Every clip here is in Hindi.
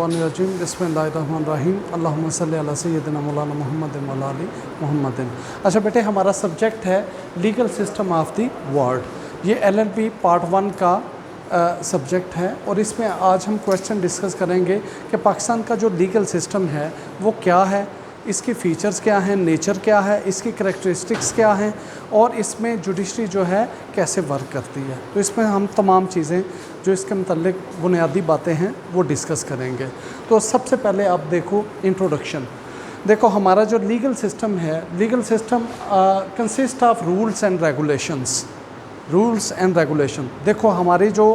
मिनश्शैतानिर्रजीम बिस्मिल्लाहिर्रहमानिर्रहीम अल्लाहुम्मा सल्लि अला सय्यिदिना मौलाना मुहम्मद व अला आलि मुहम्मदिन। अच्छा बेटे, हमारा सब्जेक्ट है legal system of the world. ये LLB पार्ट 1 का सब्जेक्ट है और इसमें आज हम क्वेश्चन डिस्कस करेंगे कि पाकिस्तान का जो लीगल सिस्टम है वो क्या है, इसकी फ़ीचर्स क्या हैं, नेचर क्या है, इसकी करैक्टरिस्टिक्स क्या हैं और इसमें जुडिशरी जो है कैसे वर्क करती है। तो इसमें हम तमाम चीज़ें जो इसके मतलब बुनियादी बातें हैं वो डिस्कस करेंगे। तो सबसे पहले आप देखो इंट्रोडक्शन। देखो हमारा जो लीगल सिस्टम है, legal system consist of rules and regulations. Rules and regulation, देखो हमारी जो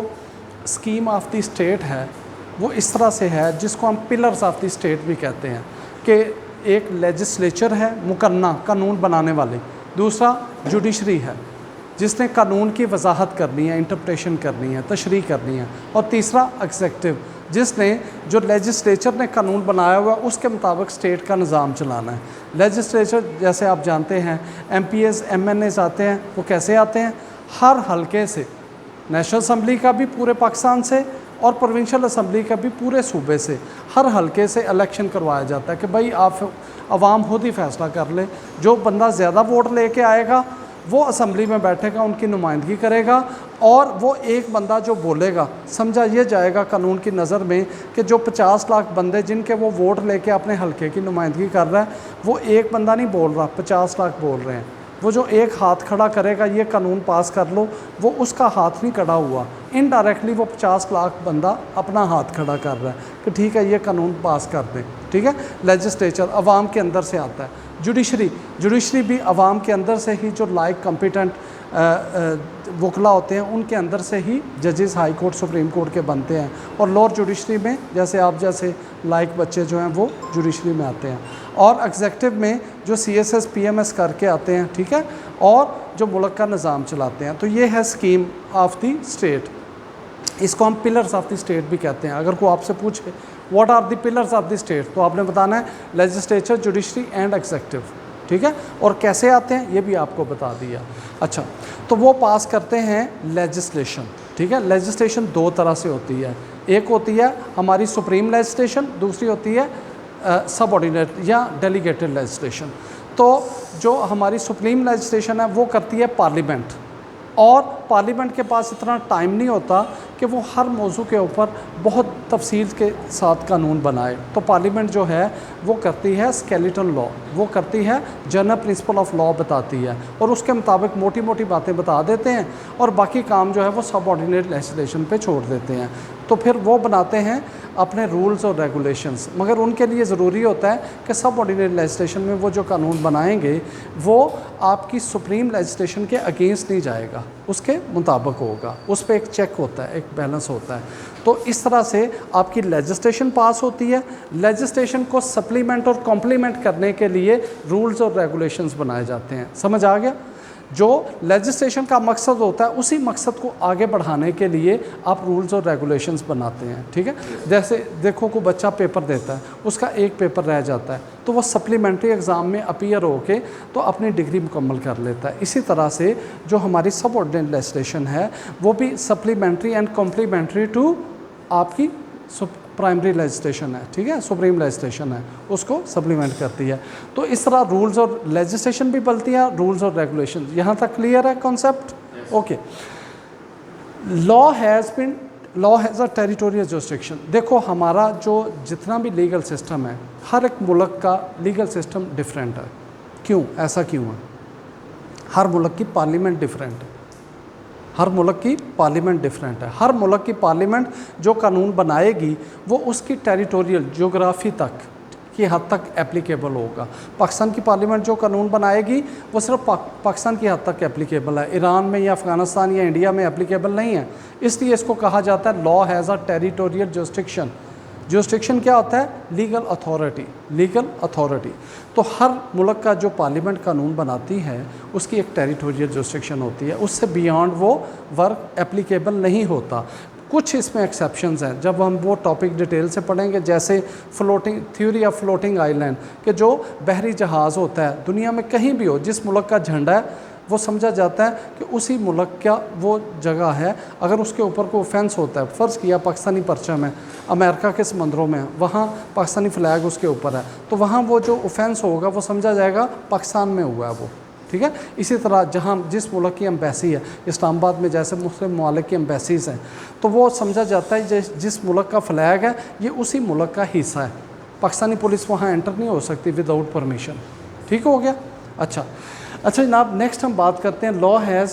स्कीम ऑफ द स्टेट है वो इस तरह से है, जिसको हम पिलर्स ऑफ द स्टेट भी कहते हैं कि एक लेजिस्लेचर है मुकन्ना कानून बनाने वाली, दूसरा जुडिशरी है जिसने कानून की वजाहत करनी है, इंटरप्रेशन करनी है, तशरीह करनी है, और तीसरा एग्जेक्टिव जिसने जो लेजिस्लेचर ने कानून बनाया हुआ है उसके मुताबिक स्टेट का निज़ाम चलाना है। लेजिस्लेचर जैसे आप जानते हैं MPs MNAs आते हैं, वो कैसे आते हैं, हर हलके से, नेशनल असम्बली का भी पूरे पाकिस्तान से और प्रोविंशियल असम्बली का भी पूरे सूबे से, हर हलके से इलेक्शन करवाया जाता है कि भाई आप आवाम खुद ही फैसला कर ले। जो बंदा ज़्यादा वोट लेके आएगा वो असम्बली में बैठेगा, उनकी नुमाइंदगी करेगा, और वो एक बंदा जो बोलेगा समझा ये जाएगा कानून की नज़र में कि जो 50 लाख बंदे जिनके वो वोट लेके अपने हलके की नुमाइंदगी कर रहा है, वो एक बंदा नहीं बोल रहा, 50 लाख बोल रहे हैं। वो जो एक हाथ खड़ा करेगा ये कानून पास कर लो, वो उसका हाथ नहीं खड़ा हुआ, इनडायरेक्टली वो 50 लाख बंदा अपना हाथ खड़ा कर रहा है कि ठीक है ये कानून पास कर दें। ठीक है, लेजिस्लेचर अवाम के अंदर से आता है। जुडिशरी भी अवाम के अंदर से ही, जो लाइक कॉम्पिटेंट वकला होते हैं उनके अंदर से ही जजेस हाई कोर्ट सुप्रीम कोर्ट के बनते हैं, और लोअर जुडिशरी में जैसे आप जैसे लाइक बच्चे जो हैं वो जुडिशरी में आते हैं, और एग्जेक्टिव में जो CSS PMS करके आते हैं, ठीक है, और जो मुल्क का निज़ाम चलाते हैं। तो ये है स्कीम ऑफ द स्टेट, इसको हम पिलर्स ऑफ द स्टेट भी कहते हैं। अगर कोई आपसे पूछे what are the pillars of the state, तो आपने बताना है लेजिस्लेचर, जुडिशरी एंड एग्जेक्टिव। ठीक है, और कैसे आते हैं ये भी आपको बता दिया। अच्छा, तो वो पास करते हैं लेजिस्लेशन। ठीक है, लेजिस्लेशन दो तरह से होती है, एक होती है हमारी सुप्रीम लेजिस्लेशन, दूसरी होती है सबऑर्डिनेट या डेलीगेटेड लेजिस्लेशन। तो जो हमारी सुप्रीम लेजिस्लेशन है वो करती है पार्लियामेंट, और पार्लियामेंट के पास इतना टाइम नहीं होता कि वो हर मौजू के ऊपर बहुत तफसील के साथ कानून बनाए। तो पार्लियामेंट जो है वो करती है स्केलेटन लॉ, वो करती है जनरल प्रिंसिपल ऑफ लॉ बताती है, और उसके मुताबिक मोटी मोटी बातें बता देते हैं, और बाकी काम जो है वो सबऑर्डिनेट लेजिस्लेशन पे छोड़ देते हैं। तो फिर वो बनाते हैं अपने रूल्स और रेगुलेशंस, मगर उनके लिए ज़रूरी होता है कि सबऑर्डिनेट लेजिस्लेशन में वो जो कानून बनाएंगे वो आपकी सुप्रीम लेजिस्लेशन के अगेंस्ट नहीं जाएगा, उसके मुताबिक होगा, उस पर एक चेक होता है, एक बैलेंस होता है। तो इस तरह से आपकी लेजिस्लेशन पास होती है। लेजिस्लेशन को सप्लीमेंट और कॉम्प्लीमेंट करने के लिए रूल्स और रेगुलेशंस बनाए जाते हैं। समझ आ गया? जो लेजिस्लेशन का मकसद होता है उसी मकसद को आगे बढ़ाने के लिए आप रूल्स और रेगुलेशंस बनाते हैं। ठीक है, जैसे देखो को बच्चा पेपर देता है, उसका एक पेपर रह जाता है, तो वो सप्लीमेंट्री एग्ज़ाम में अपीयर होके तो अपनी डिग्री मुकम्मल कर लेता है। इसी तरह से जो हमारी सबऑर्डिनेट लेजिस्लेशन है वो भी सप्लीमेंट्री एंड कॉम्प्लीमेंट्री टू आपकी प्राइमरी लेजिस्लेशन है। ठीक है, सुप्रीम लेजिस्लेशन है, उसको सप्लीमेंट करती है। तो इस तरह रूल्स और लेजिस्लेशन भी बनती है, रूल्स और रेगुलेशन। यहाँ तक क्लियर है concept? Okay. Law has a territorial jurisdiction. देखो हमारा जो जितना भी लीगल सिस्टम है, हर एक मुल्क का लीगल सिस्टम डिफरेंट है। क्यों, ऐसा क्यों है? हर मुल्क की पार्लियामेंट डिफरेंट है, हर मुल्क की पार्लियामेंट डिफरेंट है। हर मुल्क की पार्लियामेंट जो कानून बनाएगी वो उसकी टेरिटोरियल ज्योग्राफी तक की हद तक एप्लीकेबल होगा। पाकिस्तान की पार्लियामेंट जो कानून बनाएगी वो सिर्फ पाकिस्तान की हद तक एप्लीकेबल है, ईरान में या अफ़गानिस्तान या इंडिया में एप्लीकेबल नहीं है। इसलिए इसको कहा जाता है law has a territorial jurisdiction. Jurisdiction क्या होता है? Legal authority, legal authority. तो हर मुल्क का जो पार्लियामेंट कानून बनाती है उसकी एक टेरिटोरियल जुरिस्डिक्शन होती है, उससे बियॉन्ड वो वर्क एप्लीकेबल नहीं होता। कुछ इसमें एक्सेप्शंस हैं, जब हम वो टॉपिक डिटेल से पढ़ेंगे, जैसे floating theory of floating island, कि जो बहरी जहाज़ होता है दुनिया में कहीं भी हो, जिस मुल्क का झंडा है वो समझा जाता है कि उसी मुल्क का वो जगह है। अगर उसके ऊपर कोई ऑफेंस होता है, फ़र्ज़ किया पाकिस्तानी परचम है, अमेरिका के समंदरों में, वहाँ पाकिस्तानी फ़्लैग उसके ऊपर है, तो वहाँ वो जो ऑफेंस होगा वो समझा जाएगा पाकिस्तान में हुआ है वो, ठीक है। इसी तरह जहाँ जिस मुल्क की एम्बेसी है, इस्लामाबाद में जैसे मुस्लिम ममालिक की एम्बेसीज़ हैं, तो वो समझा जाता है जिस मुल्क का फ़्लैग है ये उसी मुल्क का हिस्सा है। पाकिस्तानी पुलिस वहाँ एंटर नहीं हो सकती विदाउट परमिशन, ठीक हो गया। अच्छा जनाब, नेक्स्ट हम बात करते हैं law has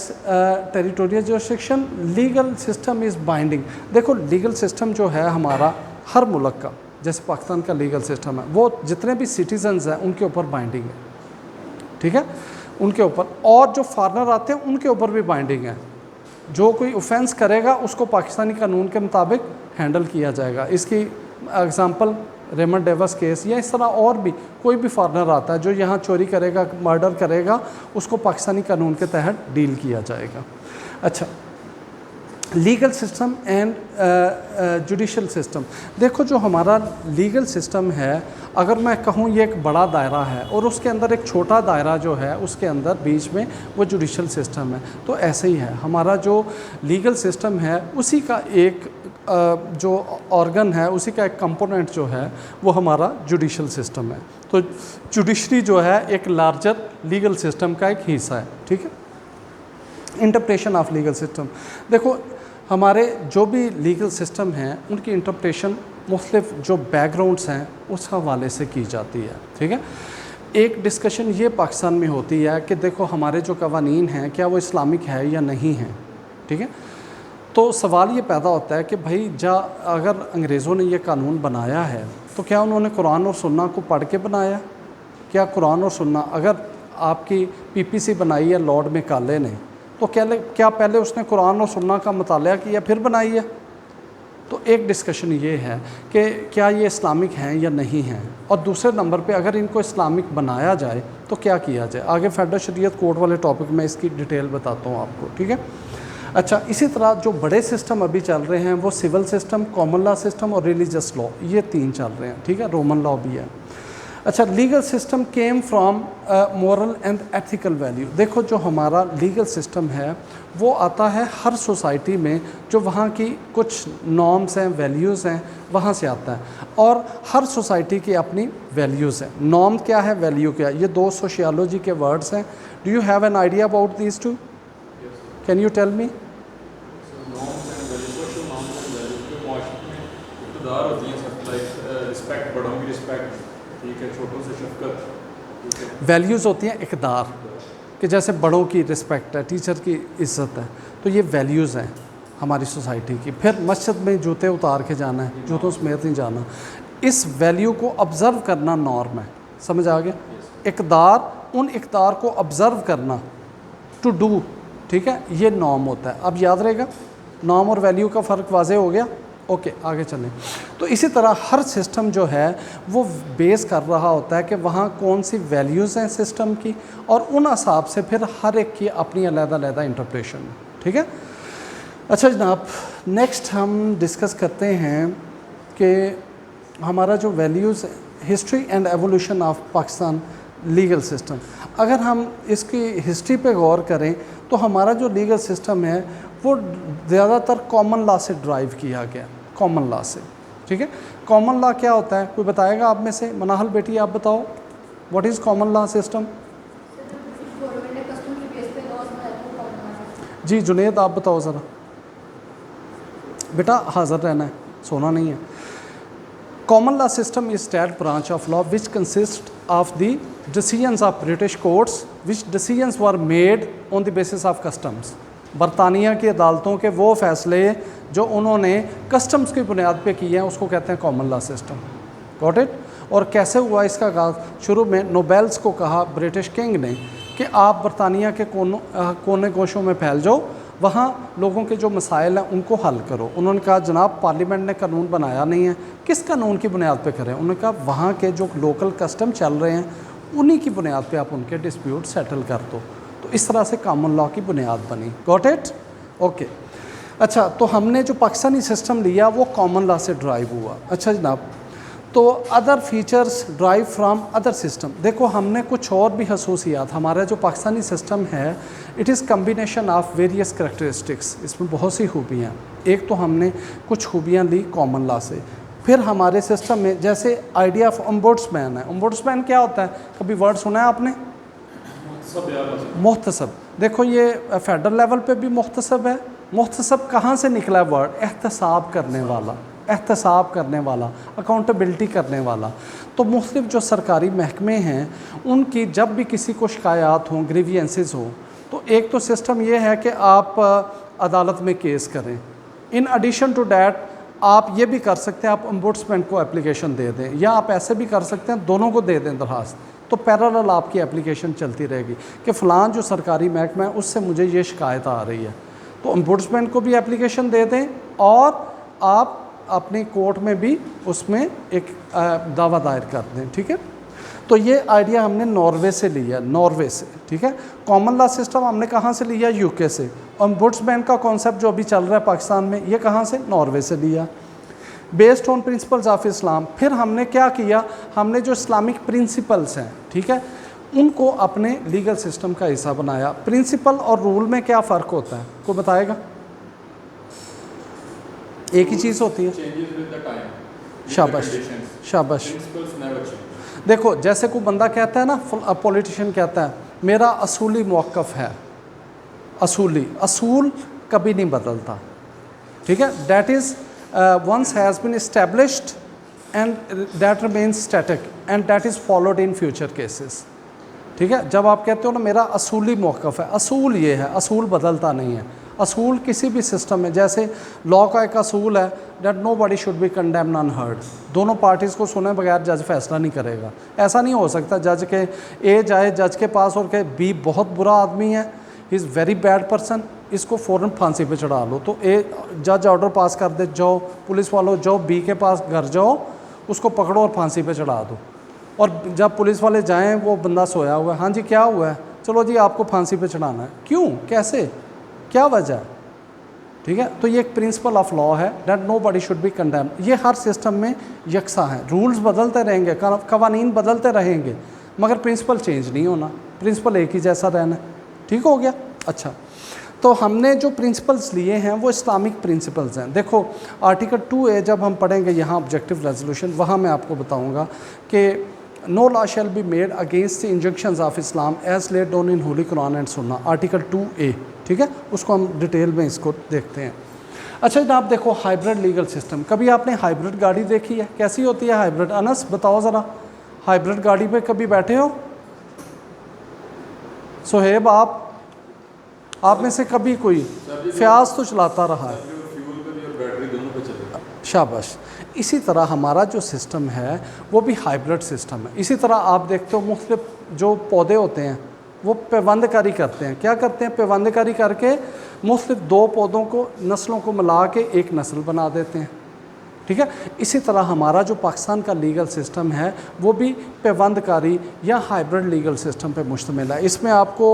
territorial jurisdiction, legal system is binding. देखो लीगल सिस्टम जो है हमारा हर मुल्क का, जैसे पाकिस्तान का लीगल सिस्टम है, वो जितने भी सिटीजन्स हैं उनके ऊपर बाइंडिंग है, ठीक है, उनके ऊपर, और जो फॉरेनर आते हैं उनके ऊपर भी बाइंडिंग है। जो कोई ऑफेंस करेगा उसको पाकिस्तानी कानून के मुताबिक हैंडल किया जाएगा। इसकी एग्ज़ाम्पल रेमंड डेविस केस, या इस तरह और भी कोई भी फॉरेनर आता है जो यहाँ चोरी करेगा, मर्डर करेगा, उसको पाकिस्तानी कानून के तहत डील किया जाएगा। अच्छा, legal system and judicial system. देखो जो हमारा लीगल सिस्टम है, अगर मैं कहूँ ये एक बड़ा दायरा है और उसके अंदर एक छोटा दायरा जो है उसके अंदर बीच में वो जुडिशल सिस्टम है, तो ऐसे ही है हमारा जो लीगल सिस्टम है, उसी का एक जो ऑर्गन है, उसी का एक कंपोनेंट जो है वो हमारा जुडिशल सिस्टम है। तो जुडिशरी जो है एक लार्जर लीगल सिस्टम का एक हिस्सा है, ठीक है। इंटरप्रेशन ऑफ लीगल सिस्टम, देखो हमारे जो भी लीगल सिस्टम हैं उनकी इंटरप्रेशन मुख्तलिफ जो बैकग्राउंड्स हैं उस हवाले से की जाती है, ठीक है। एक डिस्कशन ये पाकिस्तान में होती है कि देखो हमारे जो कवानीन हैं क्या वो इस्लामिक है या नहीं है, ठीक है। तो सवाल ये पैदा होता है कि भाई अगर अंग्रेज़ों ने ये कानून बनाया है तो क्या उन्होंने कुरान और सुन्ना को पढ़ के बनाया? क्या कुरान और सुन्ना, अगर आपकी पीपीसी बनाई है लॉर्ड मेकाले ने, तो क्या पहले उसने कुरान और सुन्ना का मुताला किया फिर बनाई है? तो एक डिस्कशन ये है कि क्या ये इस्लामिक हैं या नहीं हैं, और दूसरे नंबर पे अगर इनको इस्लामिक बनाया जाए तो क्या किया जाए। आगे फेडरल शरीयत कोर्ट वाले टॉपिक में इसकी डिटेल बताता हूँ आपको, ठीक है। अच्छा, इसी तरह जो बड़े सिस्टम अभी चल रहे हैं वो civil system, common law system और रिलीजियस लॉ, ये 3 चल रहे हैं, ठीक है। रोमन लॉ भी है। अच्छा, legal system came from moral and ethical value. देखो जो हमारा लीगल सिस्टम है वो आता है हर सोसाइटी में, जो वहाँ की कुछ नॉर्म्स हैं, वैल्यूज़ हैं, वहाँ से आता है, और हर सोसाइटी की अपनी वैल्यूज़ हैं। नॉर्म क्या है, वैल्यू क्या है, ये 2 सोशियोलॉजी के वर्ड्स हैं। Do you have an idea about these two? Can you tell me? Values होती हैं इक़दार, कि जैसे बड़ों की रिस्पेक्ट है, टीचर की इज़्ज़त है, तो ये वैल्यूज़ हैं हमारी सोसाइटी की। फिर मस्जिद में जूते उतार के जाना है, जूतों समेत नहीं जाना, इस वैल्यू को ऑब्ज़र्व करना नॉर्म है, समझ आ गया। इक़दार, उन इक़दार को ऑब्ज़र्व करना, टू डू, ठीक है, ये नॉर्म होता है। अब याद रहेगा, नॉर्म और वैल्यू का फ़र्क वाज़ेह हो गया। ओके, आगे चलें। तो इसी तरह हर सिस्टम जो है वो बेस कर रहा होता है कि वहाँ कौन सी वैल्यूज़ हैं सिस्टम की, और उन हिसाब से फिर हर एक की अपनी अलग-अलग इंटरप्रेशन, ठीक है। अच्छा जनाब, नेक्स्ट हम डिस्कस करते हैं कि हमारा जो values, history and evolution of Pakistan legal system. अगर हम इसकी हिस्ट्री पे गौर करें तो हमारा जो लीगल सिस्टम है वो ज़्यादातर कॉमन लॉ से ड्राइव किया गया, कॉमन लॉ से, ठीक है। कॉमन लॉ क्या होता है, कोई बताएगा आप में से? मनाहल बेटी आप बताओ, what is common law system? जी जुनेद आप बताओ ज़रा। बेटा हाज़िर रहना है, सोना नहीं है। Common law system is that branch of law which consist of the decisions of British courts which decisions were made on the basis of customs. बरतानिया की अदालतों के वो फ़ैसले जो उन्होंने कस्टम्स की बुनियाद पे किए हैं उसको कहते हैं common law system. Got it? और कैसे हुआ इसका आगाज़? शुरू में नोबेल्स को कहा ब्रिटिश किंग ने कि आप बरतानिया के कोने गोशों में फैल जाओ, वहाँ लोगों के जो मसाइल हैं उनको हल करो। उन्होंने कहा जनाब पार्लियामेंट ने कानून बनाया नहीं है, किस कानून की बुनियाद पे करें? उन्होंने कहा वहाँ के जो लोकल कस्टम चल रहे हैं उन्हीं की बुनियाद पे आप उनके डिस्प्यूट सेटल कर दो। तो इस तरह से कॉमन लॉ की बुनियाद बनी। Got it? ओके। अच्छा, तो हमने जो पाकिस्तानी सिस्टम लिया वो कॉमन लॉ से ड्राइव हुआ। अच्छा जनाब, तो other features drive from other system. देखो हमने कुछ और भी खसूसियात, हमारा जो पाकिस्तानी सिस्टम है it is combination of various characteristics, इसमें बहुत सी खूबियाँ। एक तो हमने कुछ खूबियाँ ली कॉमन लॉ से, फिर हमारे सिस्टम में जैसे आइडिया ऑफ ओम्बुड्समैन है। ओम्बुड्समैन क्या होता है, कभी वर्ड सुना है आपने? मुख्तसब। देखो ये फेडरल लेवल पे भी मुख्तसब है। मुख्तसब कहाँ से निकला है वर्ड? एहतसाब करने वाला, एहतसाब करने वाला, अकाउंटेबिलिटी करने वाला। तो मुख्तलिफ जो सरकारी महकमे हैं उनकी जब भी किसी को शिकायत हों, ग्रीवियंसेस हो, तो एक तो सिस्टम ये है कि आप अदालत में केस करें। इन एडिशन टू डैट आप ये भी कर सकते हैं, आप ओम्बुड्समैन को एप्लीकेशन दे दें, या आप ऐसे भी कर सकते हैं दोनों को दे दें दरखास्त, तो पैरेलल आपकी एप्लीकेशन चलती रहेगी कि फ़लाँ जो सरकारी महकमा है उससे मुझे ये शिकायत आ रही है, तो ओम्बुड्समैन को भी एप्लीकेशन दे दें और आप अपनी कोर्ट में भी उसमें एक दावा दायर कर दें। ठीक है, तो ये आइडिया हमने नॉर्वे से लिया, नॉर्वे से। ठीक है, कॉमन लॉ सिस्टम हमने कहाँ से लिया? यूके से। ओम्बुड्समैन का कॉन्सेप्ट जो अभी चल रहा है पाकिस्तान में, ये कहाँ से? नॉर्वे से लिया, based on principles of Islam. फिर हमने क्या किया, हमने जो इस्लामिक प्रिंसिपल्स हैं, ठीक है, उनको अपने लीगल सिस्टम का हिस्सा बनाया। प्रिंसिपल और रूल में क्या फ़र्क होता है, कोई बताएगा? एक ही चीज़ होती है। शाबाश शाबाश। देखो जैसे कोई बंदा कहता है ना, पॉलिटिशियन कहता है मेरा असूली मौक़िफ़ है, असूली, असूल कभी नहीं बदलता। ठीक है, that is once has been established and that remains static and that is followed in future cases। ठीक है, जब आप कहते हो ना मेरा असूली मौक़िफ़ है, असूल ये है, असूल बदलता नहीं है। असूल किसी भी सिस्टम में, जैसे लॉ का एक असूल है that nobody should be condemn unheard, दोनों पार्टीज़ को सुने बगैर जज फैसला नहीं करेगा। ऐसा नहीं हो सकता जज के ए जाए जज के पास और कहे बी बहुत बुरा आदमी है, he is very bad person, इसको फ़ौरन फांसी पे चढ़ा लो। तो ए जज ऑर्डर पास कर दे, जाओ पुलिस वालों जाओ बी के पास घर जाओ, उसको पकड़ो और फांसी पे चढ़ा दो। और जब पुलिस वाले जाएं वो बंदा सोया हुआ है, हाँ जी क्या हुआ है, चलो जी आपको फांसी पे चढ़ाना है। क्यों, कैसे, क्या वजह है? ठीक है, तो ये एक प्रिंसिपल ऑफ लॉ है that nobody should be condemn. ये हर सिस्टम में यकसा है, रूल्स बदलते रहेंगे, कवानीन बदलते रहेंगे, मगर प्रिंसिपल चेंज नहीं होना, प्रिंसिपल एक ही जैसा रहना। ठीक हो गया? अच्छा, तो हमने जो प्रिंसिपल्स लिए हैं वो इस्लामिक प्रिंसिपल्स हैं। देखो आर्टिकल 2A जब हम पढ़ेंगे यहाँ ऑब्जेक्टिव रेजोल्यूशन, वहाँ मैं आपको बताऊँगा कि no law shall be made against the injunctions of Islam as laid down in holy Quran and Sunnah, article 2A। ठीक है, उसको हम डिटेल में इसको देखते हैं। अच्छा जनाब देखो हाइब्रिड लीगल सिस्टम, कभी आपने हाइब्रिड गाड़ी देखी है? कैसी होती है हाइब्रिड? अनस बताओ ज़रा, हाइब्रिड गाड़ी पे कभी बैठे हो? सोहेब आप में से कभी कोई फ्याज तो चलाता रहा है? शाबाश। इसी तरह हमारा जो सिस्टम है वो भी हाइब्रिड सिस्टम है। इसी तरह आप देखते हो मुख्तलिफ जो पौधे होते हैं वो पेवंदकारी करते हैं। क्या करते हैं? पेवंदकारी करके मुख्तलिफ दो पौधों को, नस्लों को मिला के एक नस्ल बना देते हैं। ठीक है, इसी तरह हमारा जो पाकिस्तान का लीगल सिस्टम है वो भी पेवंदकारी या हाइब्रिड लीगल सिस्टम पे मुश्तमिल है। इसमें आपको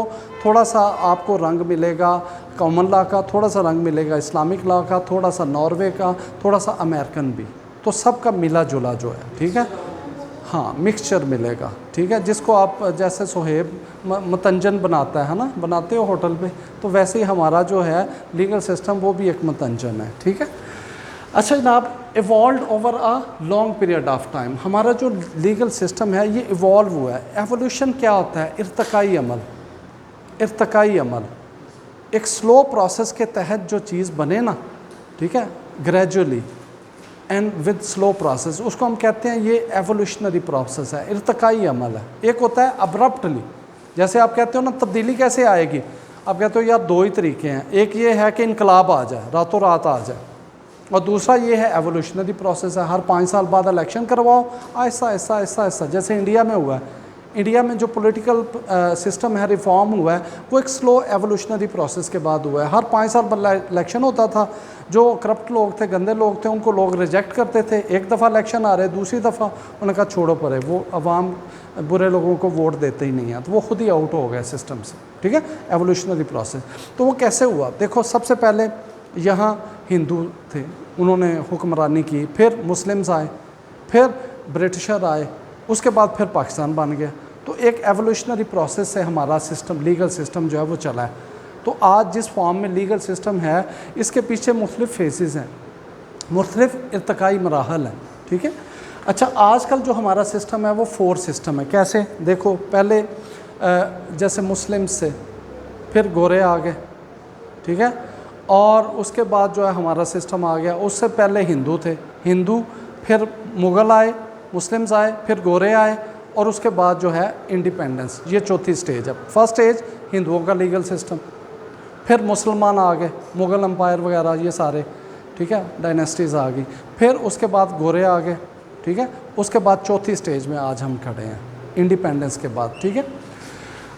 थोड़ा सा आपको रंग मिलेगा कॉमन लॉ का, थोड़ा सा रंग मिलेगा इस्लामिक लॉ का, थोड़ा सा नॉर्वे का, थोड़ा सा अमेरिकन भी, तो सबका मिला जुला जो है। ठीक है, हाँ मिक्सचर मिलेगा। ठीक है, जिसको आप जैसे सोहेब मतंजन बनाता है ना, बनाते हो होटल पे, तो वैसे ही हमारा जो है लीगल सिस्टम वो भी एक मतंजन है। ठीक है, अच्छा जनाब, evolve over a long period of time, हमारा जो लीगल सिस्टम है ये इवॉल्व हुआ है। एवोल्यूशन क्या होता है? इर्तकाई अमल, इर्तकाई अमल, एक स्लो प्रोसेस के तहत जो चीज़ बने ना, ठीक है, gradually and with slow process, उसको हम कहते हैं ये एवोल्यूशनरी प्रोसेस है, इर्तकाई अमल है। एक होता है अब्रप्टली, जैसे आप कहते हो ना तब्दीली कैसे आएगी, आप कहते हो यार दो ही तरीके हैं, एक ये है कि इनकलाब आ जाए, रातों रात आ जाए, और दूसरा ये है एवोल्यूशनरी प्रोसेस है, हर 5 साल बाद इलेक्शन करवाओ, आहिस्ता आहिस्ता आहिस्ता आहिस्ता, जैसे इंडिया में हुआ है। इंडिया में जो पॉलिटिकल सिस्टम है, रिफॉर्म हुआ है, वो एक स्लो एवोल्यूशनरी प्रोसेस के बाद हुआ है। हर 5 साल बाद इलेक्शन होता था, जो करप्ट लोग थे, गंदे लोग थे, उनको लोग रिजेक्ट करते थे। एक दफ़ा इलेक्शन आ रहे, दूसरी दफ़ा उन्होंने कहा छोड़ो परे, वो अवाम बुरे लोगों को वोट देते ही नहीं है, तो वो खुद ही आउट हो गए सिस्टम से। ठीक है, एवोल्यूशनरी प्रोसेस। तो वो कैसे हुआ? देखो सबसे पहले यहाँ हिंदू थे, उन्होंने हुक्मरानी की, फिर मुस्लिम्स आए, फिर ब्रिटिशर आए, उसके बाद फिर पाकिस्तान बन गया। तो एक एवोल्यूशनरी प्रोसेस से हमारा सिस्टम, लीगल सिस्टम जो है वो चला है। तो आज जिस फॉर्म में लीगल सिस्टम है, इसके पीछे मुख्तलिफ फेसेस हैं, मुख्तलिफ इर्तकाई मराहल हैं, ठीक है। अच्छा, आजकल जो हमारा सिस्टम है वो 4 सिस्टम है। कैसे? देखो, पहले जैसे मुस्लिम से फिर गोरे आ गए, ठीक है, और उसके बाद जो है हमारा सिस्टम आ गया। उससे पहले हिंदू थे, हिंदू, फिर मुग़ल आए, मुस्लिम्स आए, फिर गोरे आए, और उसके बाद जो है इंडिपेंडेंस। ये चौथी स्टेज है। फर्स्ट स्टेज हिंदुओं का लीगल सिस्टम, फिर मुसलमान आ गए, मुग़ल एम्पायर वगैरह ये सारे, ठीक है, डायनेस्टीज़ आ गई। फिर उसके बाद गोरे आ गए, ठीक है। उसके बाद चौथी स्टेज में आज हम खड़े हैं, इंडिपेंडेंस के बाद, ठीक है।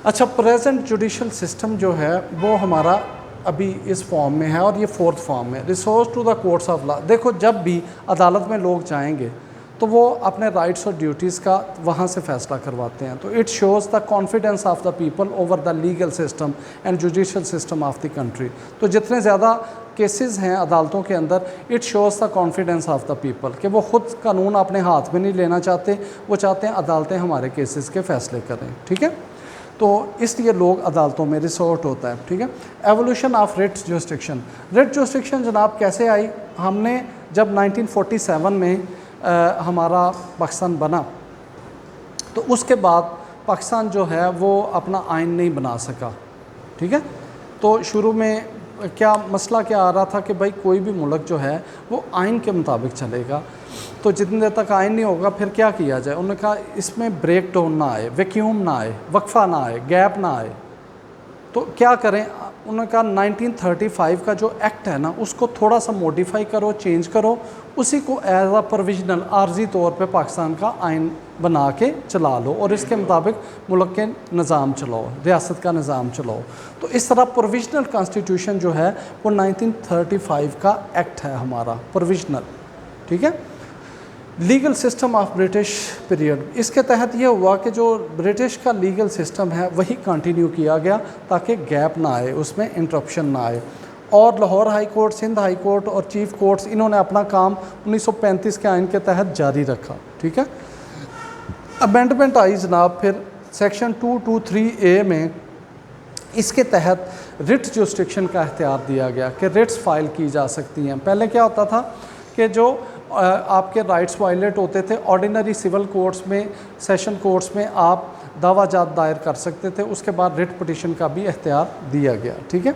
अच्छा, प्रेजेंट जुडिशल सिस्टम जो है वो हमारा अभी इस फॉर्म में है, और ये 4th फॉर्म में, recourse to the courts of law. देखो, जब भी अदालत में लोग जाएंगे तो वो अपने राइट्स और ड्यूटीज़ का वहाँ से फ़ैसला करवाते हैं। तो it shows the confidence of the people over the legal system and judicial system of the country. तो जितने ज़्यादा केसेस हैं अदालतों के अंदर, it shows the confidence of the people, कि वो ख़ुद कानून अपने हाथ में नहीं लेना चाहते, वो चाहते हैं अदालतें हमारे केसेस के फ़ैसले करें, ठीक है। तो इसलिए लोग अदालतों में रिसोर्ट होता है, ठीक है। Evolution of writ jurisdiction. Writ jurisdiction जनाब कैसे आई? हमने जब 1947 में हमारा पाकिस्तान बना, तो उसके बाद पाकिस्तान जो है वो अपना आइन नहीं बना सका, ठीक है। तो शुरू में क्या मसला क्या आ रहा था कि भाई कोई भी मुल्क जो है वो आइन के मुताबिक चलेगा, तो जितनी देर तक आइन नहीं होगा फिर क्या किया जाए। उन्होंने कहा इसमें ब्रेक डाउन ना आए, वैक्यूम ना आए, वक्फा ना आए, गैप ना आए, तो क्या करें। उन्होंने कहा 1935 का जो एक्ट है ना, उसको थोड़ा सा मॉडिफाई करो, चेंज करो, उसी को एज अ प्रोविजनल आर्जी तौर पे पाकिस्तान का आइन बना के चला लो, और इसके मुताबिक मुल्क के निज़ाम चलाओ, रियासत का निज़ाम चलाओ। तो इस तरह प्रोविजनल कॉन्स्टिट्यूशन जो है वो 1935 का एक्ट है हमारा, प्रोविजनल, ठीक है। Legal system of British period, इसके तहत ये हुआ कि जो ब्रिटिश का लीगल सिस्टम है वही कंटिन्यू किया गया, ताकि गैप ना आए, उसमें इंटरप्शन ना आए। और Lahore high court, Sindh high court और चीफ कोर्ट्स, इन्होंने अपना काम 1935 के आइन के तहत जारी रखा, ठीक है। अमेंडमेंट आई जनाब फिर सेक्शन 223A में, इसके तहत रिट जुरिस्डिक्शन का इख्तियार दिया गया कि रिट्स फाइल की जा सकती हैं। पहले क्या होता था कि जो आपके राइट्स वायलेट होते थे, ऑर्डिनरी सिविल कोर्ट्स में, सेशन कोर्ट्स में आप दावाजात दायर कर सकते थे, उसके बाद रिट पिटिशन का भी इख्तियार दिया गया, ठीक है।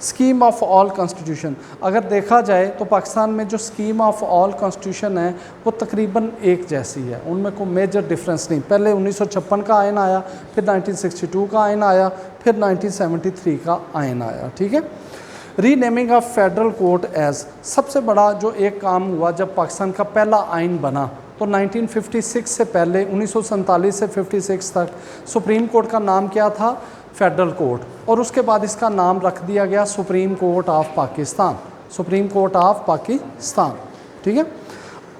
स्कीम ऑफ ऑल कॉन्स्टिट्यूशन, अगर देखा जाए तो पाकिस्तान में जो स्कीम ऑफ ऑल कॉन्स्टिट्यूशन है वो तकरीबन एक जैसी है, उनमें कोई मेजर डिफरेंस नहीं। पहले 1956 का आइन आया, फिर 1962 का आइन आया, फिर 1973 का आइन आया, ठीक है। Renaming of federal court as, सबसे बड़ा जो एक काम हुआ जब पाकिस्तान का पहला आइन बना, तो 1956 से पहले 1947 से 56 तक सुप्रीम कोर्ट का नाम क्या था? फेडरल कोर्ट, और उसके बाद इसका नाम रख दिया गया supreme court of Pakistan, supreme court of Pakistan, ठीक है।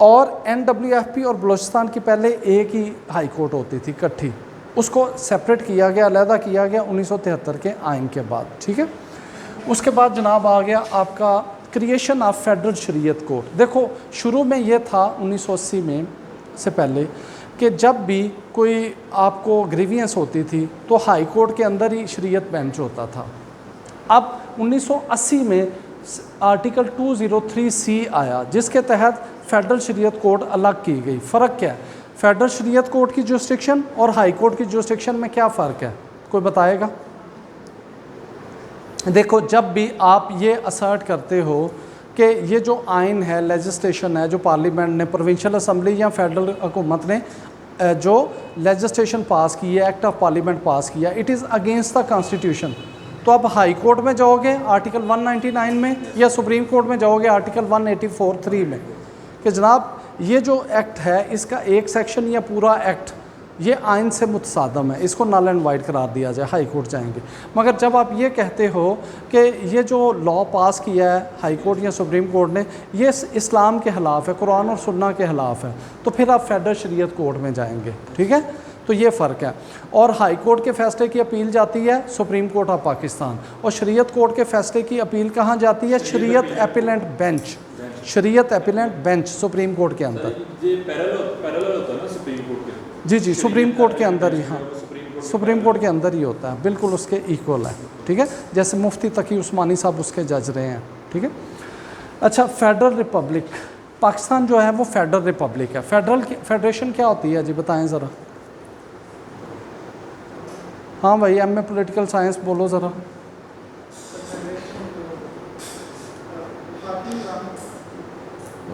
और NWFP और बलूचिस्तान की पहले एक ही हाई कोर्ट होती थी इकट्ठी, उसको सेपरेट किया गया, अलहदा किया गया 1973 के आइन के बाद, ठीक है। उसके बाद जनाब आ गया आपका क्रिएशन ऑफ फेडरल शरीयत कोर्ट। देखो शुरू में ये था 1980 में से पहले कि जब भी कोई आपको ग्रीवियंस होती थी तो हाई कोर्ट के अंदर ही शरीयत बेंच होता था। अब 1980 में आर्टिकल 203C आया, जिसके तहत फेडरल शरीयत कोर्ट अलग की गई। फ़र्क क्या है? फेडरल शरीयत कोर्ट की जुरिस्डिक्शन और हाई कोर्ट की जुरिस्डिक्शन में क्या फ़र्क है, कोई बताएगा? देखो, जब भी आप ये असर्ट करते हो कि ये जो आइन है, लेजिस्लेशन है, जो पार्लियामेंट ने, प्रोविंशियल असम्बली या फेडरल हुकूमत ने जो लेजिस्लेशन पास की है, एक्ट ऑफ पार्लियामेंट पास किया, it is against the constitution, तो आप हाई कोर्ट में जाओगे आर्टिकल 199 में, या सुप्रीम कोर्ट में जाओगे आर्टिकल 184(3) में, कि जनाब ये जो एक्ट है इसका एक सेक्शन या पूरा एक्ट ये आइन से मुतसादम है, इसको नल एंड वाइड करार दिया जाए, हाई कोर्ट जाएंगे। मगर जब आप ये कहते हो कि ये जो लॉ पास किया है हाई कोर्ट या सुप्रीम कोर्ट ने, ये इस्लाम के ख़िलाफ़ है, कुरान और सुन्ना के ख़िलाफ़ है, तो फिर आप फेडरल शरीयत कोर्ट में जाएंगे, ठीक है। तो ये फ़र्क है। और हाई कोर्ट के फ़ैसले की अपील जाती है सुप्रीम कोर्ट ऑफ पाकिस्तान, और शरीयत कोर्ट के फ़ैसले की अपील कहाँ जाती है? शरीयत अपीलेंट बेंच, शरीयत अपीलेंट बेंच सुप्रीम कोर्ट के अंदर। जी जी, सुप्रीम कोर्ट के अंदर ही, हाँ सुप्रीम कोर्ट के अंदर ही होता है, बिल्कुल उसके इक्वल है, ठीक है। जैसे मुफ्ती तकी उस्मानी साहब उसके जज रहे हैं, ठीक है। अच्छा, फेडरल रिपब्लिक, पाकिस्तान जो है वो फेडरल रिपब्लिक है। फेडरेशन क्या होती है जी, बताएं ज़रा। हाँ भाई, एमए पॉलिटिकल साइंस बोलो ज़रा।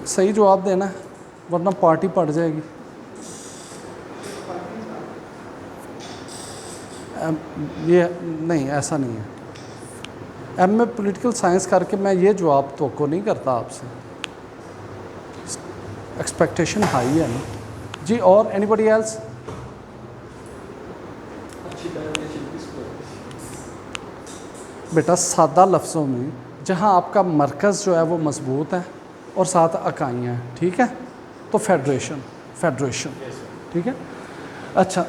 सही जवाब देना है वरना पार्टी पड़ जाएगी। ये नहीं, ऐसा नहीं है। एमए पॉलिटिकल साइंस करके मैं ये जवाब तो नहीं करता आपसे, एक्सपेक्टेशन हाई है ना जी। और एनीबडी एल्स? बेटा सादा लफ्ज़ों में, जहाँ आपका मरकज़ जो है वो मजबूत है और साथ इकाइयाँ हैं, ठीक है, तो फेडरेशन, ठीक है। अच्छा,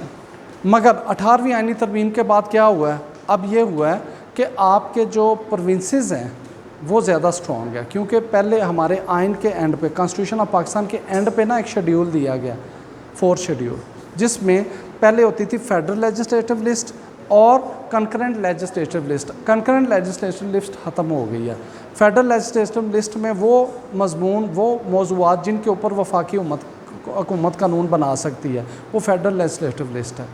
मगर 18वीं आईनी तरमीम के बाद क्या हुआ है, अब ये हुआ है कि आपके जो प्रोविंसेस हैं वो ज़्यादा स्ट्रॉन्ग है, क्योंकि पहले हमारे आइन के एंड पे, कॉन्स्टिट्यूशन ऑफ पाकिस्तान के एंड पे ना एक शेड्यूल दिया गया, 4th शेड्यूल, जिसमें पहले होती थी फेडरल लेजिस्लेटिव लिस्ट और concurrent legislative list. Concurrent legislative list ख़त्म हो गई है। फेडरल लेजिस्लेटिव लिस्ट में वो मजमून, वो मौज़ूआत जिनके ऊपर वफाकी हुकूमत कानून बना सकती है, वो फेडरल लेजिस्लेटिव लिस्ट है।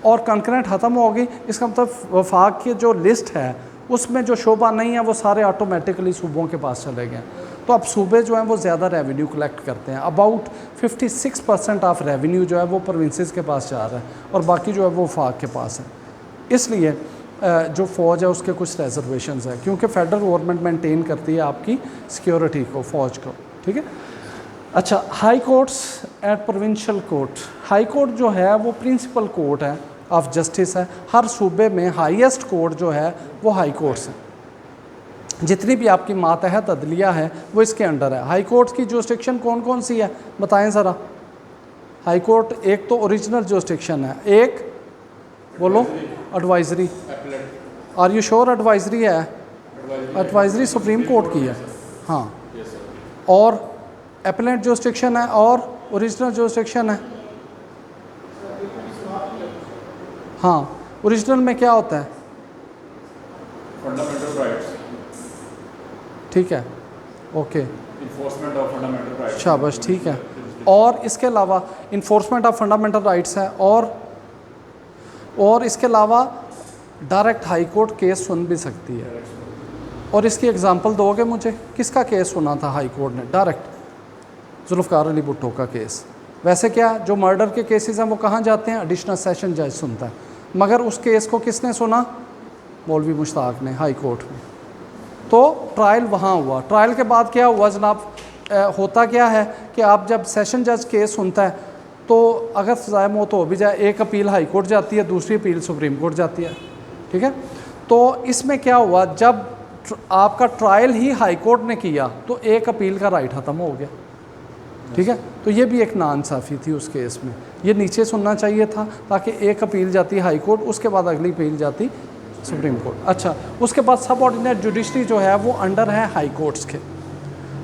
और कंकरेंट ख़त्म हो गई, इसका मतलब वफाक की जो लिस्ट है उसमें जो शोबा नहीं है वो सारे ऑटोमेटिकली सूबों के पास चले गए। तो अब सूबे जो हैं वो ज़्यादा रेवेन्यू कलेक्ट करते हैं। अबाउट 56% ऑफ रेवेन्यू जो है वो प्रोविंसेस के पास जा रहा है और बाकी जो है वो वफाक के पास है। इसलिए जो फ़ौज है उसके कुछ रिजर्वेशंस है, क्योंकि फेडरल गवर्नमेंट मेंटेन करती है आपकी सिक्योरिटी को, फ़ौज को, ठीक है। अच्छा, high courts and provincial court. High court जो है वो प्रिंसिपल कोर्ट है ऑफ जस्टिस है। हर सूबे में हाईएस्ट कोर्ट जो है वो हाई कोर्ट्स हैं। जितनी भी आपकी मातहत अदलिया है वो इसके अंडर है। हाई कोर्ट की जुरिस्डिक्शन कौन कौन सी है, बताएं ज़रा। हाई कोर्ट एक तो ओरिजिनल जुरिस्डिक्शन है, एक बोलो advisory. Are you sure advisory है? एडवाइजरी सुप्रीम कोर्ट की है, हाँ। और एपेलेंट जुरिस्डिक्शन है और ओरिजिनल जुरिस्डिक्शन है, हाँ। ओरिजिनल में क्या होता है? फंडामेंटल राइट्स, ठीक है, okay, enforcement of fundamental rights, शाबाश, ठीक है। और इसके अलावा इन्फोर्समेंट ऑफ फंडामेंटल राइट्स है, और इसके अलावा डायरेक्ट हाई कोर्ट केस सुन भी सकती है। और इसकी एग्जांपल दोगे मुझे, किसका केस सुना था हाई कोर्ट ने डायरेक्ट? जुल्फ़िकार अली भुट्टो का केस। वैसे क्या जो मर्डर के केसेस हैं वो कहाँ जाते हैं? एडिशनल सेशन जज सुनता है, मगर उस केस को किसने सुना? मौलवी मुश्ताक ने, हाई कोर्ट में। तो ट्रायल वहाँ हुआ। ट्रायल के बाद क्या हुआ जनाब, होता क्या है कि आप जब सेशन जज केस सुनता है तो अगर सज़ाए मौत हो भी जाए, एक अपील हाई कोर्ट जाती है, दूसरी अपील सुप्रीम कोर्ट जाती है, ठीक है। तो इसमें क्या हुआ, जब आपका ट्रायल ही हाई कोर्ट ने किया तो एक अपील का राइट ख़त्म हो गया, ठीक है। तो ये भी एक नाइंसाफ़ी थी उस केस में। ये नीचे सुनना चाहिए था ताकि एक अपील जाती हाई कोर्ट, उसके बाद अगली अपील जाती सुप्रीम कोर्ट। अच्छा, उसके बाद सब ऑर्डिनेट जुडिशरी जो है वो अंडर है हाई कोर्ट्स के।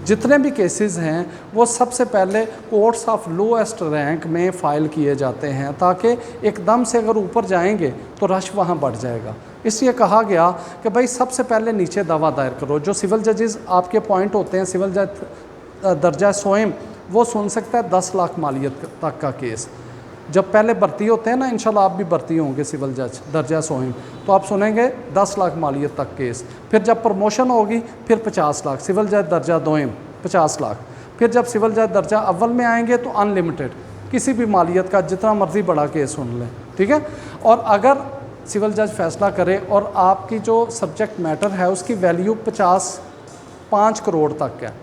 जितने भी केसेस हैं वो सबसे पहले कोर्ट्स ऑफ लोएस्ट रैंक में फ़ाइल किए जाते हैं, ताकि एकदम से अगर ऊपर जाएंगे तो रश वहाँ बढ़ जाएगा। इसलिए कहा गया कि भाई सबसे पहले नीचे दावा दायर करो। जो सिविल जजेस आपके अपॉइंट होते हैं, सिविल जज दर्जा सोएम, वो सुन सकता है 10 लाख मालियत तक का केस। जब पहले भर्ती होते हैं ना, इंशाल्लाह आप भी भर्ती होंगे सिविल जज दर्जा सोएम, तो आप सुनेंगे 10 लाख मालियत तक केस। फिर जब प्रमोशन होगी फिर 50 लाख, सिविल जज दर्जा दोएम 50 लाख। फिर जब सिविल जज दर्जा अव्वल में आएंगे तो अनलिमिटेड, किसी भी मालियत का जितना मर्ज़ी बड़ा केस सुन लें, ठीक है। और अगर सिविल जज फैसला करे और आपकी जो सब्जेक्ट मैटर है उसकी वैल्यू 5 करोड़ तक है,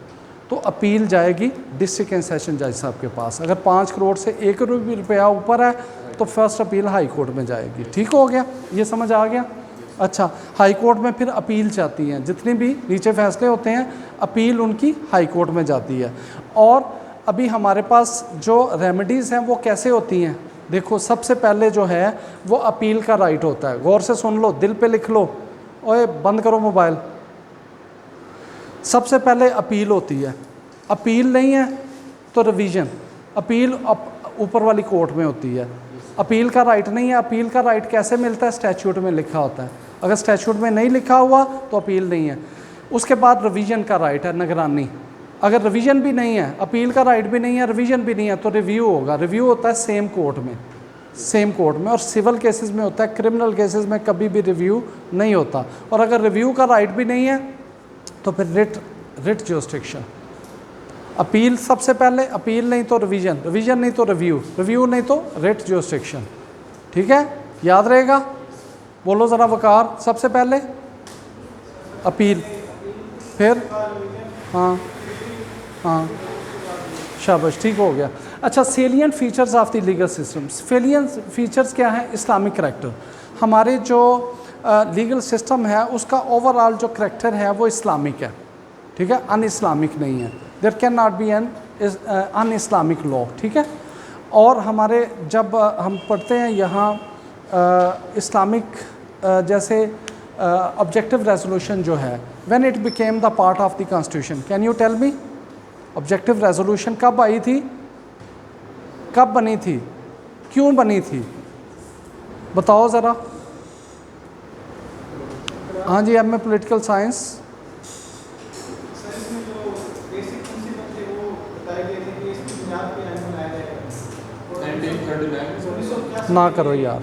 तो अपील जाएगी डिस्ट्रिक्ट एंड सेशन जज साहब के पास। अगर 5 करोड़ से 1 रुपया ऊपर है तो फर्स्ट अपील हाई कोर्ट में जाएगी। ठीक हो गया, ये समझ आ गया। अच्छा, हाई कोर्ट में फिर अपील जाती हैं, जितनी भी नीचे फैसले होते हैं अपील उनकी हाई कोर्ट में जाती है। और अभी हमारे पास जो रेमेडीज़ हैं वो कैसे होती हैं, देखो सबसे पहले जो है वो अपील का राइट होता है। गौर से सुन लो, दिल पे लिख लो, ओए बंद करो मोबाइल। सबसे पहले अपील होती है, अपील नहीं है तो रिवीजन। अपील ऊपर वाली कोर्ट में होती है। अपील का राइट नहीं है। अपील का राइट कैसे मिलता है? स्टैट्यूट में लिखा होता है। अगर स्टैट्यूट में नहीं लिखा हुआ तो अपील नहीं है। उसके बाद रिवीजन का राइट है, निगरानी। अगर रिवीजन भी नहीं है, अपील का राइट भी नहीं है, रिवीजन भी नहीं है, तो रिव्यू होगा। रिव्यू होता है सेम कोर्ट में, सेम कोर्ट में। और सिविल केसेस में होता है, क्रिमिनल केसेस में कभी भी रिव्यू नहीं होता। और अगर रिव्यू का राइट भी नहीं है तो फिर रिट ज्यूरिसडिक्शन। अपील सबसे पहले, अपील नहीं तो रिवीजन, रिवीजन नहीं तो रिव्यू, रिव्यू नहीं तो रिट ज्यूरिसडिक्शन। ठीक है, याद रहेगा। बोलो ज़रा वकार, सबसे पहले अपील, फिर हाँ हाँ शाबाश, ठीक हो गया। अच्छा, salient features of the legal system. Salient features क्या है? Islamic character. हमारे जो लीगल सिस्टम है उसका ओवरऑल जो करैक्टर है वो इस्लामिक है। ठीक है, अन इस्लामिक नहीं है। There can not be an un Islamic law. ठीक है, और हमारे जब हम पढ़ते हैं यहाँ इस्लामिक जैसे ऑब्जेक्टिव रेजोल्यूशन जो है, when it became the part of the constitution. Can you tell me objective resolution कब आई थी, कब बनी थी, क्यों बनी थी? बताओ ज़रा। हाँ जी, एम ए पोलिटिकल साइंस। ना करो यार,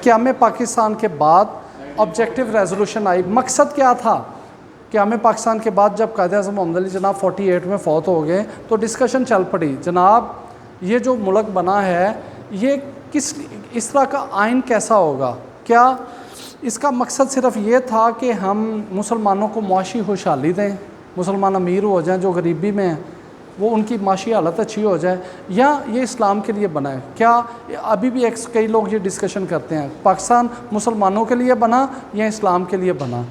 क्या में पाकिस्तान के बाद ऑब्जेक्टिव रेजोल्यूशन आई। मकसद क्या था? क्या में पाकिस्तान के बाद जब कायद आज़म मोहम्मद अली जनाब 48 में फ़ौत हो गए तो डिस्कशन चल पड़ी, जनाब ये जो मुल्क बना है ये किस इस तरह का आइन कैसा होगा। क्या इसका मकसद सिर्फ ये था कि हम मुसलमानों को मुआशी खुशहाली दें, मुसलमान अमीर हो जाएं, जो गरीबी में हैं वो उनकी माशी हालत अच्छी हो जाए, या ये इस्लाम के लिए बना है? क्या अभी भी कई लोग ये डिस्कशन करते हैं पाकिस्तान मुसलमानों के लिए बना या इस्लाम के लिए बना।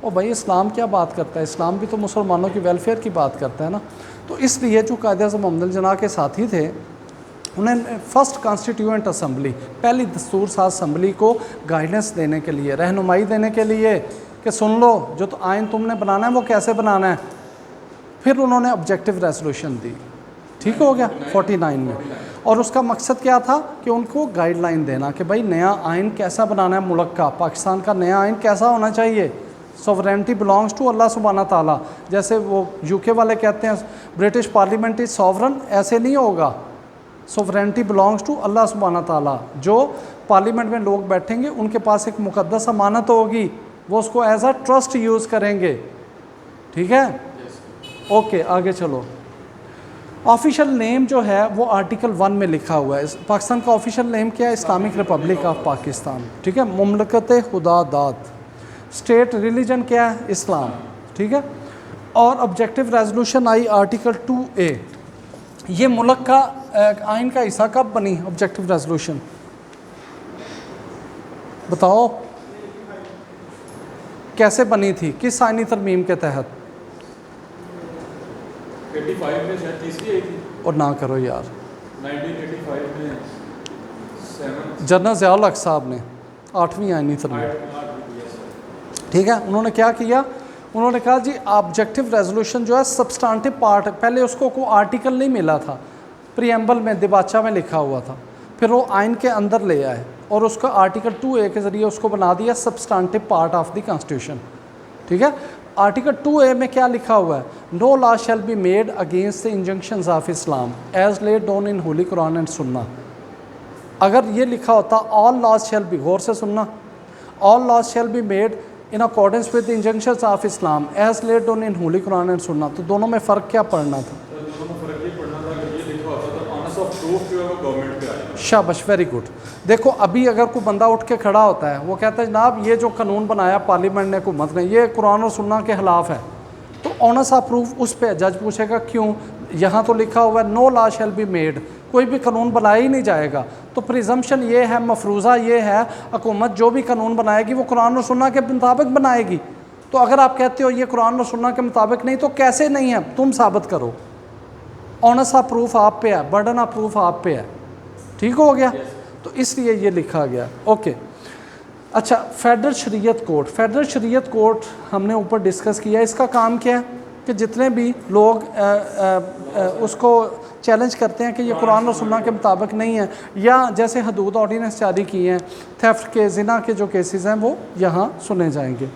ओ भाई, इस्लाम क्या बात करता है? इस्लाम भी तो मुसलमानों की वेलफेयर की बात करता है ना। तो इसलिए जो कायद आज़म मोहम्मद अली जिन्ना के साथी थे, उन्हें फर्स्ट कॉन्स्टिट्यूएंट असम्बली, पहली दस्तूर साज असम्बली को गाइडेंस देने के लिए, रहनुमाई देने के लिए कि सुन लो जो तो आइन तुमने बनाना है वो कैसे बनाना है, फिर उन्होंने ऑब्जेक्टिव रेजोल्यूशन दी। ठीक हो गया 49 में। और उसका मकसद क्या था कि उनको गाइडलाइन देना कि भाई नया आइन कैसा बनाना है मुल्क का, पाकिस्तान का नया आइन कैसा होना चाहिए। सॉवरेनिटी बिलोंग्स टू अल्लाह सुब्हाना ताला। जैसे वो यूके वाले कहते हैं ब्रिटिश पार्लियामेंट इज सॉवरन, ऐसे नहीं होगा। सॉवरेनिटी बिलोंग्स टू अल्लाह सुब्हाना ताला। जो पार्लियामेंट में लोग बैठेंगे उनके पास एक मुकद्दस अमानत होगी, वो उसको एज अ ट्रस्ट यूज़ करेंगे। ठीक है, ओके आगे चलो। ऑफिशियल नेम जो है वो आर्टिकल 1 में लिखा हुआ है। पाकिस्तान का ऑफिशियल नेम क्या है? Islamic Republic of Pakistan. ठीक है, मुमलकत खुदा दाद। स्टेट रिलीजन क्या है? इस्लाम। ठीक है, और ऑब्जेक्टिव रेजोल्यूशन आई आर्टिकल 2A। ये मुल्क का आइन का हिस्सा कब बनी ऑब्जेक्टिव रेजोल्यूशन? बताओ कैसे बनी थी, किस आइनी तरमीम के तहत? 85 में शायद तीसरी आई थी। और ना करो यार, 1985 में जनरल ज़ियाउल हक साहब ने 8वीं आइनी तरमीम। ठीक है, उन्होंने क्या किया? उन्होंने कहा जी ऑब्जेक्टिव रेजोल्यूशन जो है सब्सटेंटिव पार्ट, पहले उसको कोई आर्टिकल नहीं मिला था, प्रीएम्बल में दिबाचा में लिखा हुआ था, फिर वो आइन के अंदर ले आए और उसका आर्टिकल 2A के ज़रिए उसको बना दिया substantive part of the constitution. ठीक है, आर्टिकल 2A में क्या लिखा हुआ है? No law shall be made against the injunctions of Islam as laid down in holy Quran and Sunnah. अगर ये लिखा होता ऑल लॉज शैल बी, गौर से सुनना, all laws shall be made in accordance with the injunctions of Islam as laid down in holy Quran and Sunnah, तो दोनों में फ़र्क क्या पड़ना था? दोनों में फर्क ये पड़ना था कि ये लिखा होता तो ऑनर्स ऑफ प्रूफ जो है वो गवर्नमेंट पे आएगा। शाबाश, वेरी गुड। देखो अभी अगर कोई बंदा उठ के खड़ा होता है, वो कहता है जनाब ये जो कानून बनाया पार्लियामेंट ने, हुकूमत ने, ये कुरान और सुन्ना के खिलाफ है, तो ऑनर्स ऑफ प्रूफ उस पर जज पूछेगा क्यों? यहाँ तो लिखा हुआ है no law shall be made, कोई भी कानून बनाया ही नहीं जाएगा। तो प्रिजम्पशन ये है, मफरूज़ा ये है, हुकूमत जो भी कानून बनाएगी वो कुरान और सुन्ना के मुताबिक बनाएगी। तो अगर आप कहते हो ये कुरान और सुन्ना के मुताबिक नहीं, तो कैसे नहीं है? तुम साबित करो। ऑनर्स ऑफ प्रूफ आप पे है, बर्डन ऑफ प्रूफ आप पे है। ठीक हो गया? तो इसलिए ये लिखा गया। ओके, अच्छा, फेडरल शरीयत कोर्ट। फेडरल शरीयत कोर्ट हमने ऊपर डिस्कस किया, इसका काम क्या है? कि जितने भी लोग उसको चैलेंज करते हैं कि ये कुरान और सुन्ना के मुताबिक नहीं है, या जैसे हदूद ऑर्डिनेंस जारी किए हैं, थेफ्ट के, जिना के जो केसेस हैं वो यहाँ सुने जाएंगे।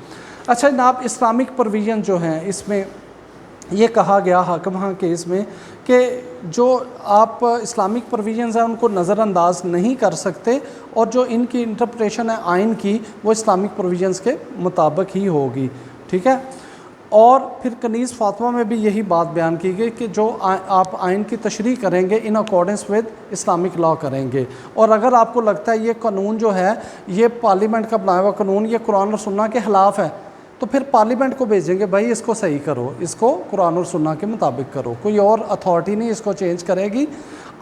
अच्छा जनाब, इस्लामिक प्रोविज़न जो हैं इसमें ये कहा गया हाकिम केस में कि जो आप इस्लामिक प्रोविजंस हैं उनको नज़रअंदाज नहीं कर सकते, और जो इनकी इंटरप्रिटेशन है आइन की वो इस्लामिक प्रोविजंस के मुताबिक ही होगी, ठीक है। और फिर कनीज़ फातिमा में भी यही बात बयान की गई कि जो आप आइन की तशरीह करेंगे इन अकॉर्डेंस विद इस्लामिक लॉ करेंगे, और अगर आपको लगता है ये कानून जो है ये पार्लियामेंट का बनाया हुआ कानून ये कुरान और सुन्ना के ख़िलाफ़ है, तो फिर पार्लियामेंट को भेजेंगे, भाई इसको सही करो, इसको कुरान और सुन्ना के मुताबिक करो, कोई और अथॉरिटी नहीं इसको चेंज करेगी।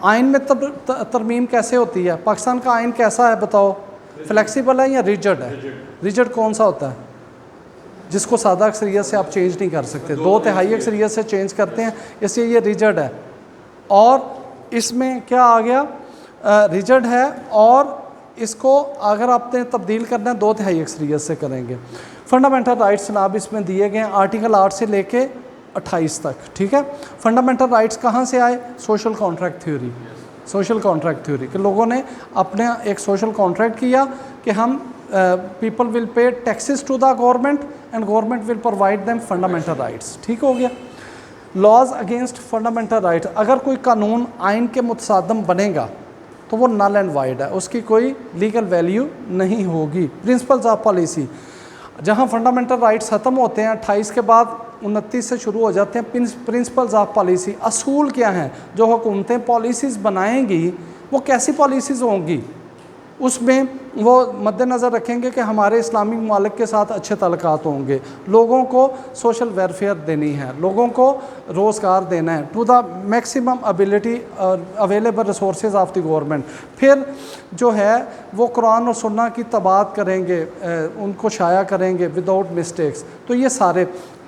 आइन में तरमीम कैसे होती है? पाकिस्तान का आइन कैसा है बताओ? फ्लेक्सिबल है या रिजिड है? रिजिड कौन सा होता है? जिसको सादा अक्सरियत से आप चेंज नहीं कर सकते, 2/3 अक्सरियत से चेंज करते हैं, इसलिए ये रिजिड है। और इसमें क्या आ गया? रिजिड है, और इसको अगर आपने तब्दील करना है 2/3 अक्सरियत से करेंगे। फंडामेंटल राइट्स जनाब इसमें दिए गए हैं आर्टिकल 8 से लेके 28 तक, ठीक है। फंडामेंटल राइट्स कहाँ से आए? Social contract theory, social contract theory के लोगों ने अपने एक सोशल कॉन्ट्रैक्ट किया कि हम people will pay taxes to the government and government will provide them fundamental rights, ठीक हो गया। लॉज अगेंस्ट फंडामेंटल राइट, अगर कोई कानून आइन के मुतसादम बनेगा तो वो नल एंड वाइड है, उसकी कोई लीगल वैल्यू नहीं होगी। प्रिंसिपल्स ऑफ पॉलिसी, जहाँ फंडामेंटल राइट्स ख़त्म होते हैं 28 के बाद 29 से शुरू हो जाते हैं प्रिंसिपल्स ऑफ पॉलिसी। असूल क्या हैं? जो हुकूमतें पॉलिसीज़ बनाएंगी वो कैसी पॉलिसीज़ होंगी, उसमें वो मद्देनज़र रखेंगे कि हमारे इस्लामी ममालिक के साथ अच्छे तल्लुकात होंगे, लोगों को सोशल वेलफेयर देनी है, लोगों को रोज़गार देना है, to the maximum ability available resources of the government. फिर जो है वो कुरान और सुन्ना की तबाद करेंगे, उनको शाया करेंगे विदाउट मिस्टेक्स। तो ये सारे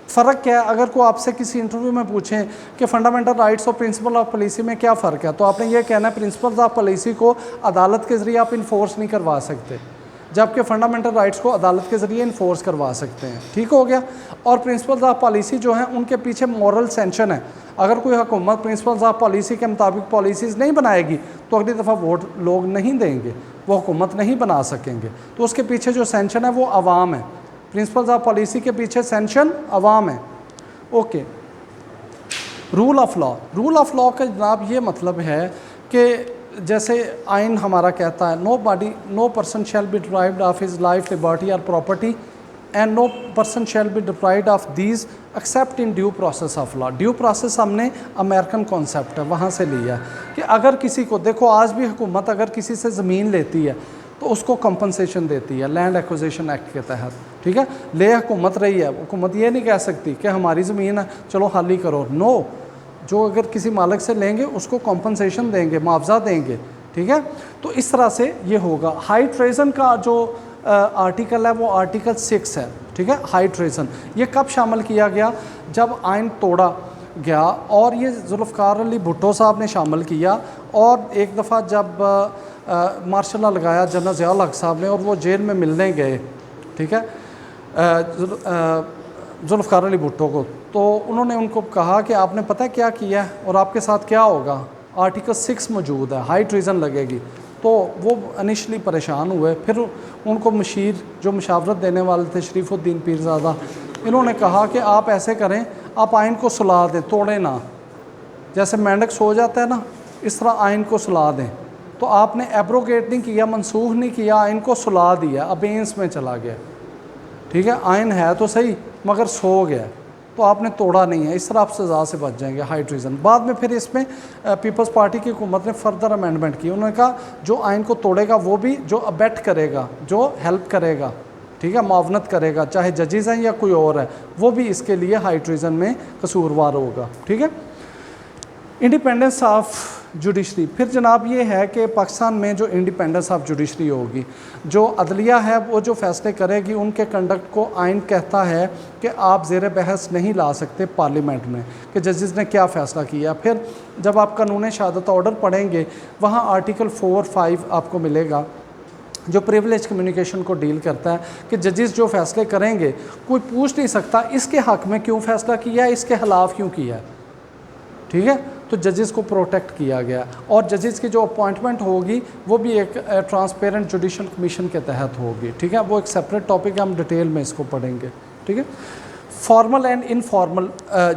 फ़र्क क्या है? अगर कोई आपसे किसी इंटरव्यू में पूछें कि फंडामेंटल राइट्स और प्रिंसिपल ऑफ पॉलिसी में क्या फ़र्क है, तो आपने ये कहना है प्रिंसिपल्स ऑफ पॉलिसी को अदालत के ज़रिए आप इन्फोर्स नहीं करवा सकते, जबकि फंडामेंटल राइट्स को अदालत के ज़रिए इन्फोर्स करवा सकते हैं, ठीक हो गया। और प्रिंसिपल्स ऑफ पॉलिसी जो हैं उनके पीछे मॉरल सेंशन है। अगर कोई हुकूमत प्रिंसिपल्स ऑफ पॉलिसी के मुताबिक पॉलिसीज़ नहीं बनाएगी तो अगली दफ़ा वोट लोग नहीं देंगे, वो हुकूमत नहीं बना सकेंगे। तो उसके पीछे जो सेंशन है वो अवाम है, प्रिंसिपल्स ऑफ पॉलिसी के पीछे सेंशन अवाम है। Okay, rule of law, rule of law का जनाब ये मतलब है कि जैसे आइन हमारा कहता है no person shall be deprived of his life, liberty और property and no person shall be deprived of these except in due process of law. Due process हमने अमेरिकन कॉन्सेप्ट है वहाँ से लिया है कि अगर किसी को, देखो आज भी हुकूमत अगर किसी से ज़मीन लेती है तो उसको कंपनसेशन देती है लैंड एक्विजिशन एक्ट के तहत, ठीक है। ले हुकूमत रही है, हुकूमत ये नहीं कह सकती कि हमारी ज़मीन है चलो खाली करो, नो, जो अगर किसी मालिक से लेंगे उसको कंपनसेशन देंगे, मुआवजा देंगे, ठीक है। तो इस तरह से ये होगा। हाई ट्रेजन का जो आर्टिकल है वो आर्टिकल 6 है, ठीक है। हाई ट्रेजन ये कब शामिल किया गया? जब आइन तोड़ा गया, और ये जुल्फ़िकार अली भुट्टो साहब ने शामिल किया। और एक दफ़ा जब मार्शल लॉ लगाया जनरल ज़ियाउल हक़ साहब ने और वो जेल में मिलने गए, ठीक है, जुल्फ़िकार अली भुट्टो को, तो उन्होंने उनको कहा कि आपने पता है क्या किया है और आपके साथ क्या होगा? आर्टिकल 6 मौजूद है, हाई ट्रीज़न लगेगी। तो वो इनिशली परेशान हुए, फिर उनको मशीर जो मशावरत देने वाले थे शरीफुद्दीन पीरज़ादा, इन्होंने कहा कि आप ऐसे करें, आप आइन को सुला दें, तोड़ें ना, जैसे मेंढक सो जाता है ना इस तरह आइन को सुला दें। तो आपने एब्रोगेट नहीं किया, मनसूख नहीं किया, आइन को सुला दिया, अबेंस में चला गया, ठीक है। आइन है तो सही मगर सो गया, तो आपने तोड़ा नहीं है, इस तरह आप सज़ा से बच जाएंगे, हाई ट्रीज़न। बाद में फिर इसमें पीपल्स पार्टी की हुकूमत ने फर्दर अमेंडमेंट की, उन्होंने कहा जो आइन को तोड़ेगा वो भी जो अबेट करेगा, जो हेल्प करेगा, ठीक है, मुआवनत करेगा, चाहे जजेस हैं या कोई और है, वो भी इसके लिए हाई ट्रीज़न में कसूरवार होगा, ठीक है। इंडिपेंडेंस ऑफ जुडिशरी, फिर जनाब ये है कि पाकिस्तान में जो इंडिपेंडेंस ऑफ जुडिशरी होगी, जो अदलिया है वो जो फ़ैसले करेगी उनके कंडक्ट को आइन कहता है कि आप ज़ेर बहस नहीं ला सकते पार्लियामेंट में कि जजेस ने क्या फ़ैसला किया। फिर जब आप कानून शहादत ऑर्डर पढ़ेंगे वहाँ आर्टिकल 4, 5 आपको मिलेगा जो प्रिविलेज कम्युनिकेशन को डील करता है कि जजेस जो फैसले करेंगे कोई पूछ नहीं सकता इसके हक़ में क्यों फ़ैसला किया है, इसके खिलाफ क्यों किया है, ठीक है। तो जजेस को प्रोटेक्ट किया गया और जजेस की जो अपॉइंटमेंट होगी वो भी एक ट्रांसपेरेंट जुडिशल कमीशन के तहत होगी, ठीक है। वो एक सेपरेट टॉपिक है, हम डिटेल में इसको पढ़ेंगे, ठीक है। Formal and informal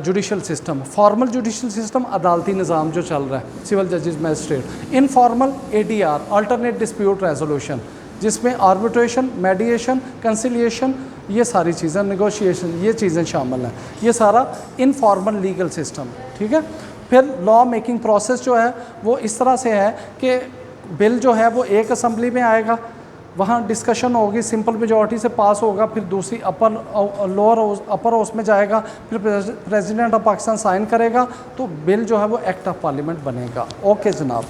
judicial system. Formal judicial system अदालती निज़ाम जो चल रहा है, सिविल जजेस magistrate. Informal ADR, alternate dispute resolution, जिसमें आर्बिट्रेशन, मेडिएशन, कंसिलिएशन, ये सारी चीज़ें, नेगोशिएशन, ये चीज़ें शामिल हैं। ये सारा इनफॉर्मल लीगल सिस्टम, ठीक है। फिर लॉ मेकिंग प्रोसेस जो है वो इस तरह से है कि बिल जो है वो एक असम्बली में आएगा, वहाँ डिस्कशन होगी, सिंपल मेजॉरिटी से पास होगा, फिर दूसरी अपर हाउस में जाएगा, फिर प्रेसिडेंट ऑफ पाकिस्तान साइन करेगा, तो बिल जो है वो एक्ट ऑफ पार्लियामेंट बनेगा। ओके जनाब।